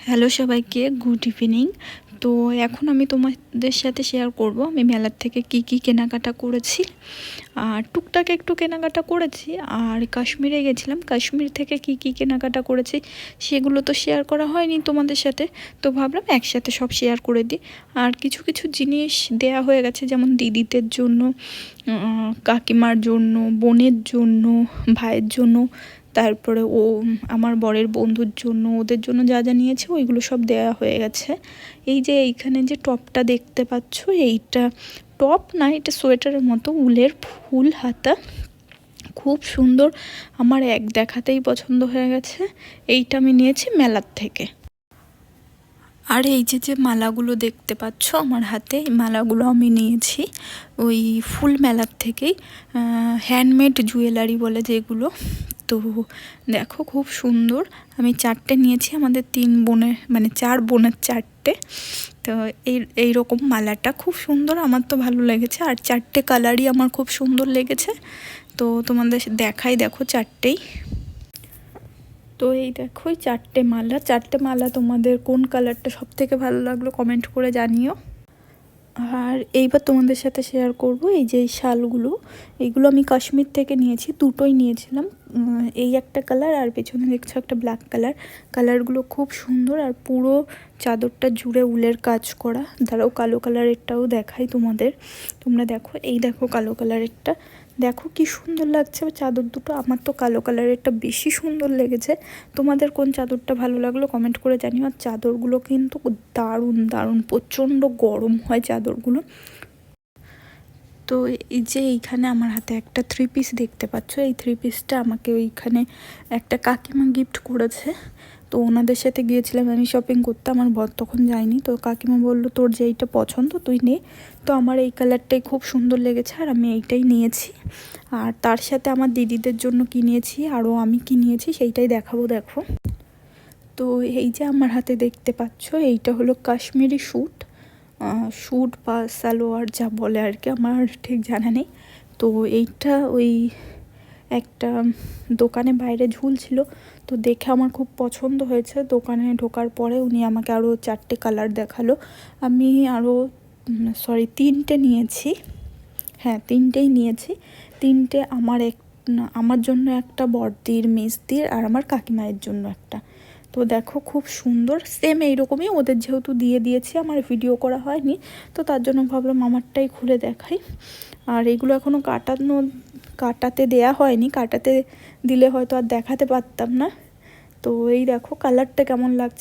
Hello সবাইকে, good evening. তো এখন আমি তোমাদের সাথে শেয়ার করব আমি মেলার থেকে কি কেনাকাটা করেছি। আর টুকটাক একটু কেনাকাটা করেছি, আর কাশ্মীরে গেছিলাম, কাশ্মীর থেকে কি কেনাকাটা করেছি সেগুলো তো শেয়ার করা হয়নি তোমাদের সাথে, তো ভাবলাম একসাথে সব শেয়ার করে দিই। আর কিছু কিছু জিনিস দেয়া হয়ে গেছে, যেমন দিদিদের জন্য, কাকিমার জন্য, বোনের জন্য, ভাইয়ের জন্য, তারপরে আমার বরের বন্ধুর জন্য, ওদের জন্য যা যা নিয়েছে ওইগুলো সব দেয়া হয়ে গেছে। এই যে এইখানে যে টপটা দেখতে পাচ্ছ, এইটা টপ না, এটা সোয়েটারের মতো, উলের, ফুল হাতা, খুব সুন্দর। আমার এক দেখাতেই পছন্দ হয়ে গেছে। এইটা আমি নিয়েছি মেলার থেকে। আর এই যে মালাগুলো দেখতে পাচ্ছ আমার হাতে, এই মালাগুলো আমি নিয়েছি ওই ফুল মেলার থেকেই, হ্যান্ডমেড জুয়েলারি বলে যেগুলো। তো দেখো খুব সুন্দর, আমি 4টে নিয়েছি, আমাদের 3 বোনের মানে 4 বোনের 4টে। তো এই রকম মালাটা খুব সুন্দর, আমার তো ভালো লেগেছে। আর 4টে কালারই আমার খুব সুন্দর লেগেছে। তো তোমাদের দেখাই, দেখো 4টেই। তো এই দেখো 4টে মালা তোমাদের কোন কালারটা সব থেকে ভালো লাগলো কমেন্ট করে জানিও। আর এইবার তোমাদের সাথে শেয়ার করব এই যে এই শালগুলো, এইগুলো আমি কাশ্মীর থেকে নিয়েছি, দুটোই নিয়েছিলাম। এই একটা কালার, আর পেছনে দেখছো একটা ব্ল্যাক কালার। কালারগুলো খুব সুন্দর, আর পুরো চাদরটা জুড়ে উলের কাজ করা। দাঁড়াও কালো কালারেরটাও দেখাই তোমাদের, তোমরা দেখো। এই দেখো কালো কালারেরটা, দেখো কি সুন্দর লাগছে চাদর দুটো। আমার তো কালো কালারেরটা বেশি সুন্দর লেগেছে। তোমাদের কোন চাদরটা ভালো লাগলো কমেন্ট করে জানিও। আর চাদরগুলো কিন্তু দারুণ দারুণ, প্রচণ্ড গরম হয় চাদরগুলো। তো এই যে এইখানে আমার হাতে একটা 3 পিস দেখতে পাচ্ছ, এই 3 পিসটা আমাকে ওইখানে একটা কাকিমা গিফট করেছে। তো ওনাদের সাথে গিয়েছিলাম আমি শপিং করতে, আমার বর তখন যায়নি। তো কাকিমা বললো তোর যেইটা পছন্দ তুই নে। তো আমার এই কালারটাই খুব সুন্দর লেগেছে, আর আমি এইটাই নিয়েছি। আর তার সাথে আমার দিদিদের জন্য কি নিয়েছি, আরও আমি কি নিয়েছি সেইটাই দেখাবো, দেখো। তো এই যে আমার হাতে দেখতে পাচ্ছ, এইটা হলো কাশ্মীরি স্যুট বা সালোয়ার যা বলে আর কি, আমার ঠিক জানা নেই। তো এইটা ওই একটা দোকানে বাইরে ঝুলছিল, তো দেখে আমার খুব পছন্দ হয়েছে। দোকানে ঢোকার পরে উনি আমাকে আরও 4টে কালার দেখালো। আমি আরও 3টে নিয়েছি, হ্যাঁ 3টেই নিয়েছি। 3টে আমার জন্য একটা, বড়দির, মেজদির, আর আমার কাকিমায়ের জন্য একটা। তো দেখো খুব সুন্দর, সেম এইরকমই ওদের যেহেতু দিয়ে দিয়েছি, আমার ভিডিও করা হয়নি, তো তার জন্য ভাবলাম আমারটাই খুলে দেখাই। আর এগুলো এখনও কাটাতে দেয়া হয়নি, কাটাতে দিলে হয়তো আর দেখাতে পারতাম না। তো এই দেখো কালারটা কেমন লাগছে।